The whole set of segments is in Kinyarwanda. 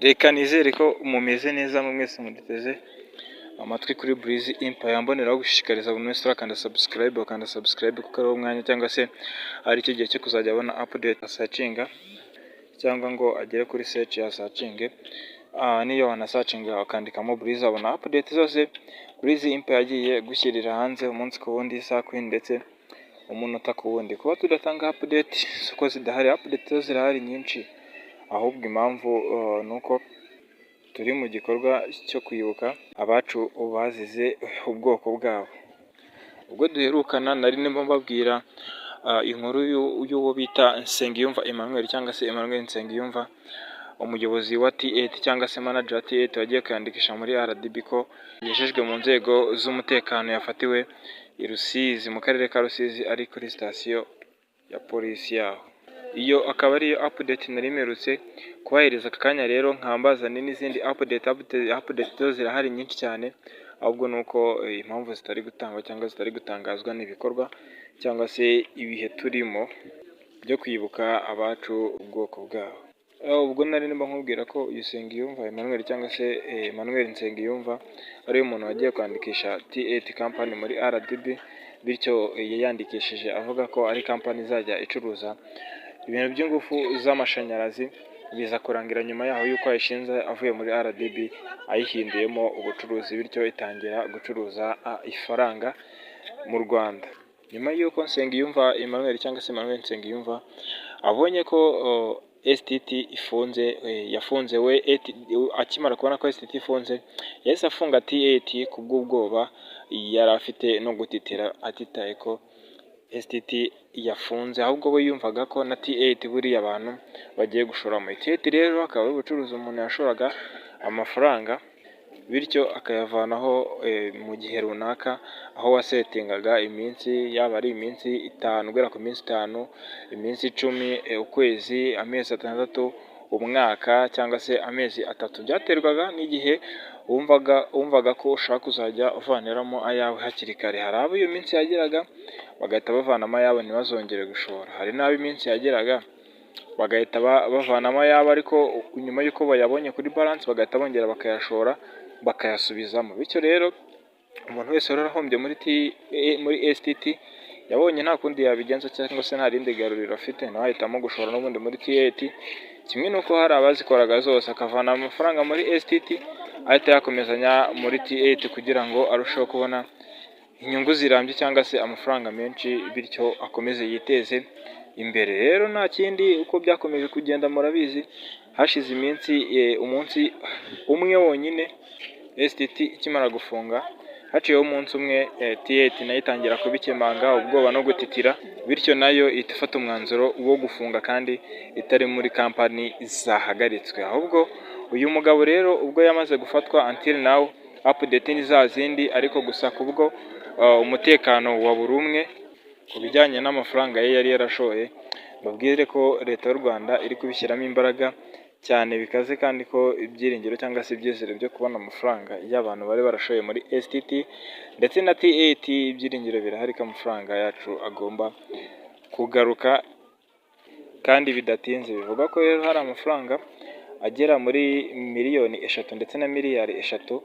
Reka nizere ko mumeze neza mwese muduteze amatwi kuri Breezy Empire. Mboneraho gushishikariza buri wese akanda subscribe kuko ari umwanya cyangwa se ari cyo gihe cyo kuzajya abona update searchinga cyangwa ngo agere kuri search ya searchinge. Niyo wana searchinga akandikamo Breezy abona update zose Breezy Empire yagiye gushyirira hanze umunsi ku wundi, isaha ku yindi ndetse umunota ku wundi. Kuba tudatanga update suko zidahari, update zo zirahari nyinshi, ahubwo impamvu nuko turi mu gikorwa cyo kwibuka abacu bazize ubwoko bwabo. Ubwo duherukana nari ndimo mbabwira inkuru y'uwo bita Nsengiyumva Emmanuel cyangwa se Emmanuel Nsengiyumva, umuyobozi wa T8 cyangwa se manager wa T8 wagiye kwandikisha muri RDB ko yejejwe mu nzego z'umutekano, yafatiwe i Rusizi mu karere ka Rusizi ari kuri sitasiyo ya polisi yaho. Iyo akaba ariyo update nari mperutse kubahereza aka kanya. Rero nkambazane n'izindi update zo zirahari nyinshi cyane, ahubwo nuko impamvu zitari gutangwa cyangwa zitari gutangazwa n'ibikorwa cyangwa se ibihe turimo byo kwibuka abacu ubwoko bwabo. Ubwo nari ndimo nkubwira ko Nsengiyumva Emmanuel cyangwa se Emmanuel Nsengiyumva ari umuntu wagiye kwandikisha T8 company muri RDB, bityo yayandikishije avuga ko ari company izajya icuruza ibintu by'ingufu z'amashanyarazi. Biza kurangira nyuma yaho yuko ayishinze avuye muri RDB ayihinduyemo ubucuruzi, bityo itangira gucuruza ifaranga mu Rwanda. Nyuma y'uko Nsengiyumva Emmanuel cyangwa se Emmanuel Nsengiyumva abonye ko STT ifunze, yafunze we akimara kubona ko STT ifunze yahise afunga T8 kubw'ubwoba yari afite no gutitira, atitaye ko STT yafunze, ahubwo we yumvaga ko na T8 buriya abantu bagiye gushoramo. T8 rero akaba ari ubucuruzi umuntu yashoraga amafaranga, bityo akayavanaho mu gihe runaka, aho wasetingaga iminsi, yaba ari iminsi 5 guhera ku minsi 5, iminsi 10, ukwezi, amezi 6, umwaka cyangwa se amezi 3. Byaterwaga n'igihe wumvaga ko ushaka kuzajya uvaniramo ayawe hakiri kare. Hari abo iyo minsi yageraga bagahita bavanamo ayabo ntibazongere gushora, hari n'abo iminsi yageraga bagahita bavanamo ayabo, ariko nyuma y'uko bayabonye kuri balance bagahita bongera bakayashora bakayasubizamo. Bityo rero umuntu wese wari arahombye muri STT yabonye nta kundi yabigenza cyangwa se nta rindi garuriro afite, nawe ahitamo gushora n'ubundi muri T8. Kimwe n'uko hari abazikoraga zose akavana amafaranga muri STT ahita yakomezanya muri T8 kugira ngo arusheho kubona inyungu zirambye cyangwa se amafaranga menshi, bityo akomeze yiteze imbere. Rero nta kindi, uko byakomeje kugenda murabizi, hashize iminsi umunsi umwe wonyine STT ikimara gufunga, haciyeho umunsi umwe T8 nayo itangira kubikemanga, ubwoba no gutitira, bityo nayo ihita ifata umwanzuro wo gufunga kandi itari muri kampani zahagaritswe. Ahubwo uyu mugabo rero ubwo yamaze gufatwa, until now update ni za zindi, ariko gusa kubwo umutekano wa buri umwe ku bijyanye n'amafaranga ye yari yarashoye, babwire ko leta y'u Rwanda iri kubishyiramo imbaraga cyane bikaze, kandi ko ibyiringiro cyangwa se ibyizere byo kubona amafaranga y'abantu bari barashoye muri STT ndetse na T8, ibyiringiro birahari ko amafaranga yacu agomba kugaruka kandi bidatinze. Bivuga ko rero hari amafaranga agera muri miliyoni 3 ndetse na miliyari 3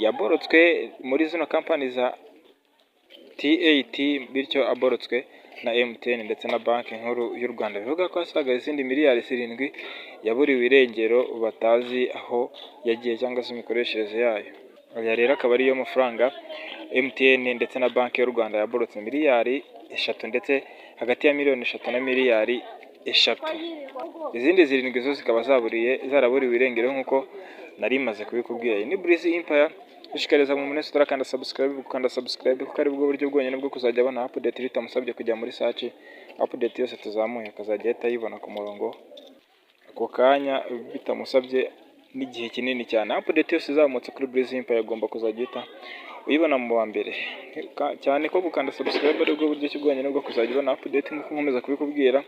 yaborotswe muri zino kampani za T8, bityo aborotswe na MTN ndetse na banki nkuru y'u Rwanda. Bivuga ko hasaga izindi miliyari 7 yaburiwe irengero batazi aho yagiye cyangwa se imikoreshereze yayo. Aya rero akaba ariyo mafaranga MTN ndetse na banki y'u Rwanda yaborotse miliyari 3 ndetse hagati ya miliyoni 3 na miliyari 3. Izindi 7 zo zikaba zaraburiwe irengero nk'uko nari maze kubikubwira. Ni Breezy Empire ushishikariza mu munsi turakanda subscribe kuko ari bwo buryo bwonyine bwo kuzajya abona update bitamusabye kujya muri search. Update yose tuzamuye akazajya ahita ayibona ku murongo ako kanya bitamusabye n'igihe kinini cyane. Update yose izamutse kuri Breezy Empire agomba kuzajya ahita uyibona mu wa mbere, cyane ko gukanda subscribe ari bwo buryo bwonyine bwo kuzajya ubona update nk'uko nkomeza kubikubwira,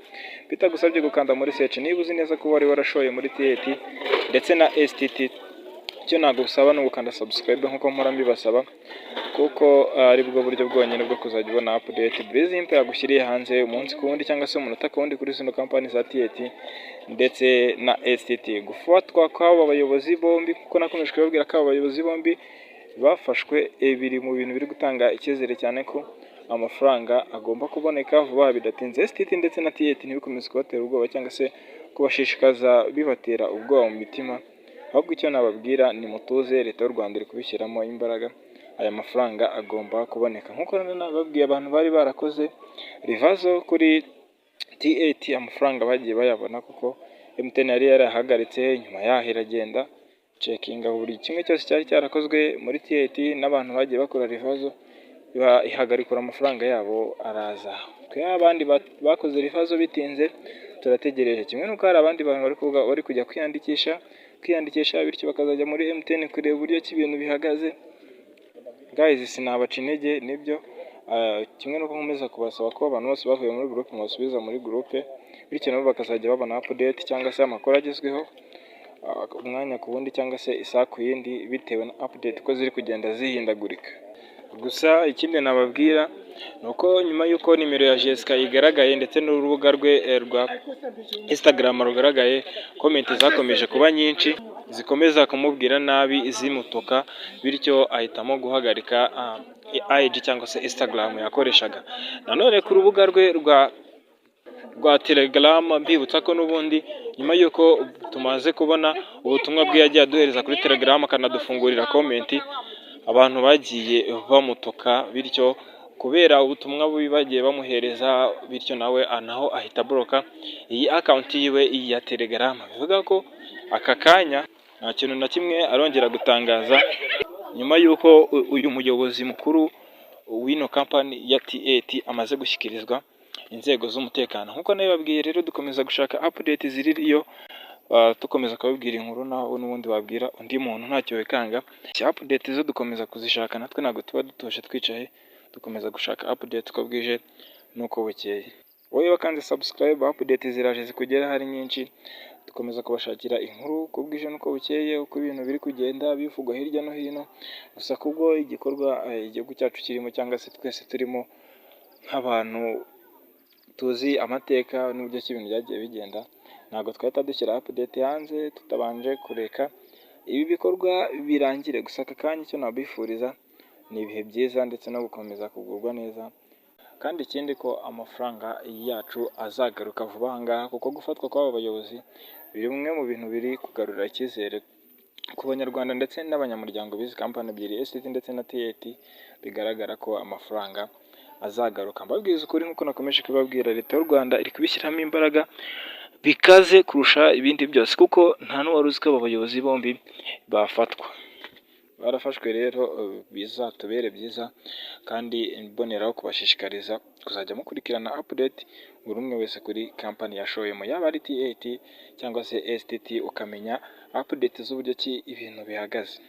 bitagusabye gukanda muri search. Niba uzi neza ko wari warashoye muri T8 ndetse na STT, icyo ntabwo usaba no gukanda subscribe nk'uko mpora mbibasaba, kuko ari bwo buryo bwonyine bwo kuzajya ubona update Breezy Empire yagushyiriye hanze umunsi ku wundi cyangwa se umunota ku wundi kuri zino kampani za T8 ndetse na STT. Gufatwa kw'aba bayobozi bombi kuko nakomeje kubabwira ko aba bayobozi bombi bafashwe biri mu bintu biri gutanga icyizere cyane ko amafaranga agomba kuboneka vuba bidatinze. STT ndetse na TET ntibikomeze kubatera ubwoba cyangwa se kubashishikaza bibatera ubwoba mu mitima, ahubwo icyo nababwira ni mutuze, leta y'u Rwanda iri kubishyiramo imbaraga, aya mafaranga agomba kuboneka. Nk'uko nababwiye abantu bari barakoze rivazo kuri TET, amafaranga bagiye bayabona kuko MTN yari yarahagaritse, nyuma yaho iragenda cekinga buri kimwe cyose cyari cyarakozwe muri TET n'abantu bagiye bakora rivazo, ihagarikura amafaranga yabo araza. Twe abandi bakoze rivazo bitinze turategereje, kimwe nuko hari abandi bantu bari kujya kwiyandikisha bityo bakazajya muri MTN kureba uburyo ki ibintu bihagaze. Guys, sinabaca intege, nibyo kimwe nuko nkomeza kubasaba ko abantu bose bavuye muri groupe mwasubiza muri groupe, bityo nabo bakazajya babona update cyangwa se amakuru agezweho umwanya ku wundi cyangwa se isaha ku yindi bitewe na update uko ziri kugenda zihindagurika. Gusa ikindi nababwira ni uko nyuma y'uko nimero ya Jessica igaragaye ndetse n'urubuga rwe rwa Instagram rugaragaye, komenti zakomeje kuba nyinshi zikomeza kumubwira nabi zimutuka, bityo ahitamo guhagarika IG cyangwa se Instagram yakoreshaga. Nanone ku rubuga rwe rwa Telegram mbibutsa ko n'ubundi nyuma y'uko tumaze kubona ubutumwa bwe yagiye aduhereza kuri Telegram akanadufungurira komenti, abantu bagiye bamutuka, bityo kubera ubutumwa bubi bagiye bamuhereza, bityo nawe naho ahita bloka iyi account yiwe ya Telegram. Bivuga ko aka kanya nta kintu na kimwe arongera gutangaza nyuma y'uko uyu muyobozi mukuru w'ino company ya TET amaze gushyikirizwa inzego z'umutekano. Nk'uko nabibabwiye rero, dukomeza gushaka update ziriyo, dukomeza kubabwira inkuru naho n'ubundi wabwira undi muntu ntacyo wikanga. Update zo dukomeza kuzishaka, natwe ntabwo tuba dutoshe twicaye, dukomeza gushaka update uko bwije n'uko bukeye. Wowe wakanze subscribe, update ziraje zikugera hari nyinshi, dukomeza kubashakira inkuru uko bwije n'uko bukeye, uko ibintu biri kugenda bivugwa hirya no hino. Gusa kubwo igikorwa igihugu cyacu kirimo cyangwa se twese turimo nk'abantu tuzi amateka n'uburyo ibintu byagiye bigenda, ntabwo twahita dushyira update hanze tutabanje kureka ibi bikorwa birangire. Gusa aka kanya icyo nabifuriza ni ibihe byiza ndetse no gukomeza kugurwa neza, kandi ikindi ko amafaranga yacu azagaruka vuba aha ngaha, kuko gufatwa kw'aba bayobozi biri bimwe mu bintu biri kugarura icyizere ku banyarwanda ndetse n'abanyamuryango b'izi kampani ebyiri STT ndetse na TET. Bigaragara ko amafaranga azagaruka. Mbabwiza ukuri nk'uko nakomeje kubabwira, leta y'u Rwanda iri kubishyiramo imbaraga bikaze kurusha ibindi byose, kuko nta n'uwari uzi ko aba bayobozi bombi bafatwa. Barafashwe rero, bizatubere byiza, kandi mboneraho kubashishikariza kuzajya mukurikirana update buri umwe wese kuri kampani yashoyemo, yaba ari TET cyangwa se STT, ukamenya update z'uburyo ki ibintu bihagaze.